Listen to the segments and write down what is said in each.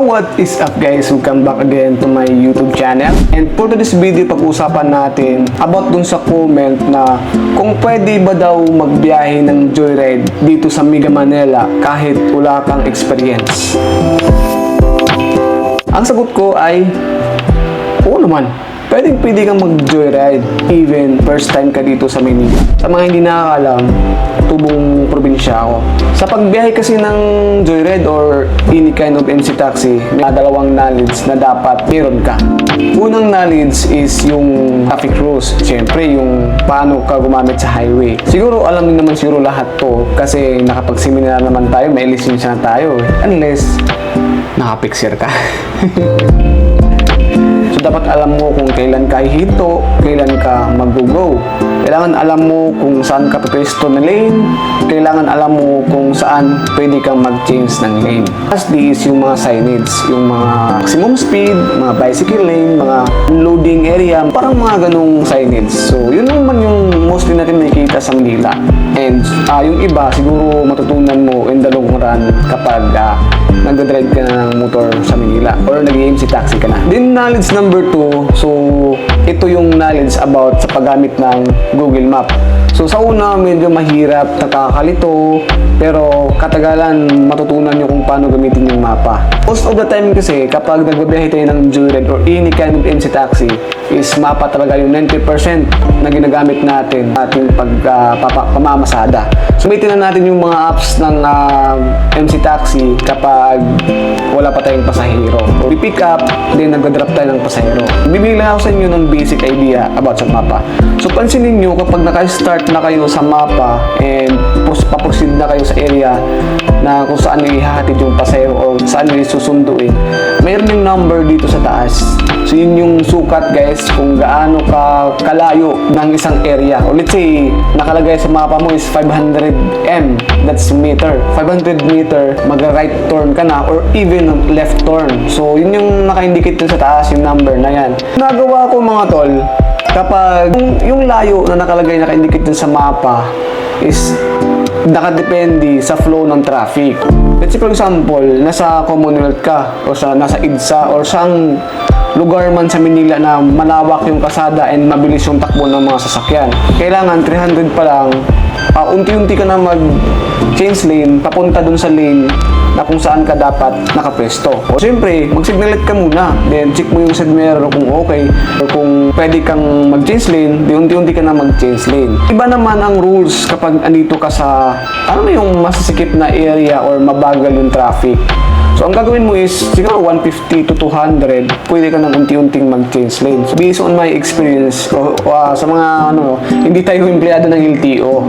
So what is up guys? Welcome back again to my YouTube channel. And for today's video, pag-usapan natin about dun sa comment na kung pwede ba daw magbiyahe ng joyride dito sa Mega Manila kahit wala kang experience. Ang sagot ko ay oo naman. Pwede kang mag-joyride even first time ka dito sa Manila. Sa mga hindi nakakalam, tubong probinsya ako. Sa pagbiyahe kasi ng joyride or any kind of MC taxi, may dalawang knowledge na dapat meron ka. Unang knowledge is yung traffic rules. Siyempre, yung paano ka gumamit sa highway. Siguro alam niyo naman siguro lahat to kasi nakapag-seminar naman tayo, may lisensya na tayo. Unless nakapixer ka. So, dapat alam mo kung kailan ka hihinto, kailan ka mag-go. Kailangan alam mo kung saan ka pwesto na lane, kailangan alam mo kung saan pwede kang mag-change ng lane. Lastly is yung mga signage, yung mga maximum speed, mga bicycle lane, mga loading area, parang mga ganong signage. So, yun naman yung mostly natin nakikita sa Manila. And yung iba, siguro matutunan mo in the long run kapag nagdadrive ka na ng motor sa Manila or nag-MC taxi ka na. Then knowledge number 2, so ito yung knowledge about sa paggamit ng Google Map. So sa una, medyo mahirap, nakakalito, pero katagalan matutunan nyo kung paano gamitin yung mapa. Most of the time kasi kapag nagbabiyahe tayo ng joyride or any kind of MC taxi, is mapa talaga yung 90% na ginagamit natin ating pamamasada. So gamitin na natin yung mga apps ng MC taxi kapag wala pa tayong pasahero. So, pick up, then nag-drop tayo ng pasahero. Bibigyan lang ako sa inyo ng basic idea about sa mapa. So pansinin nyo kapag naka-start na kayo sa mapa and paproceed na kayo sa area na kung saan nyo ihahatid yung pasahero o saan nyo susunduin, mayroon yung number dito sa taas. So yun yung sukat guys kung gaano ka kalayo ng isang area. O let's say, nakalagay sa mapa mo is 500 m, that's meter. 500 meter, mag-right turn ka na or even left turn. So yun yung naka-indicate dun sa taas, yung number na yan. Nagawa ko mga tol, kapag yung layo na nakalagay, naka-indicate dun sa mapa is nakadepende sa flow ng traffic. Let's say for example, nasa Commonwealth ka o nasa EDSA or sang lugar man sa Manila na malawak yung kasada and mabilis yung takbo ng mga sasakyan. Kailangan 300 pa lang, unti-unti ka na mag-change lane, papunta dun sa lane na kung saan ka dapat nakapwesto. O siyempre, mag-signalit ka muna. Then, check mo yung side mirror kung okay. Or kung pwede kang mag-change lane, di unti-unti ka na mag-change lane. Iba naman ang rules kapag andito ka sa, yung masasikip na area or mabagal yung traffic. So, ang gagawin mo is, siguro 150 to 200, pwede ka nang unti-unting mag-change lane. So, based on my experience, sa mga, hindi tayo empleyado ng LTO.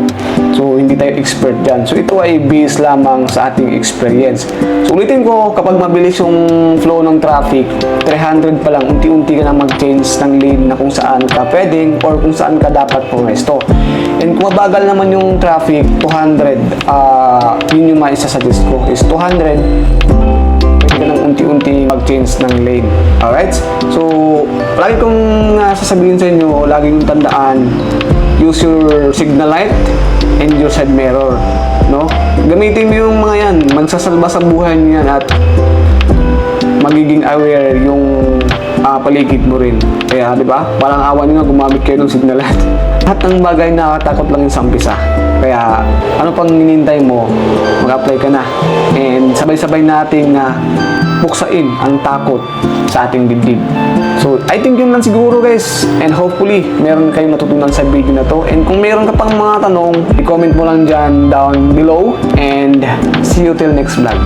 So, hindi tayo expert dyan. So, ito ay based lamang sa ating experience. So, ulitin ko, kapag mabilis yung flow ng traffic, 300 pa lang, unti-unti ka na mag-change ng lane na kung saan ka pwedeng or kung saan ka dapat pumesto. And kung mabagal naman yung traffic, 200, yun yung maisasuggest ko, is 200, ka ng unti-unti mag-change ng lane. Alright? So, lagi kong sasabihin sa inyo, lagi kong tandaan, use your signal light and your side mirror. No? Gamitin mo yung mga yan. Magsasalba sa buhay niyo yan at magiging aware yung paligid mo rin. Kaya, di ba? Parang awa nyo nga gumamit kayo ng signal light. Lahat ng bagay nakakatakot lang yung sa umpisa. Kaya, ano pang hinintay mo, mag-apply ka na. And sabay-sabay nating buksain ang takot sa ating dibdib. So, I think yun lang siguro guys. And hopefully, meron kayong natutunan sa video na to. And kung meron ka pang mga tanong, i-comment mo lang dyan down below. And see you till next vlog.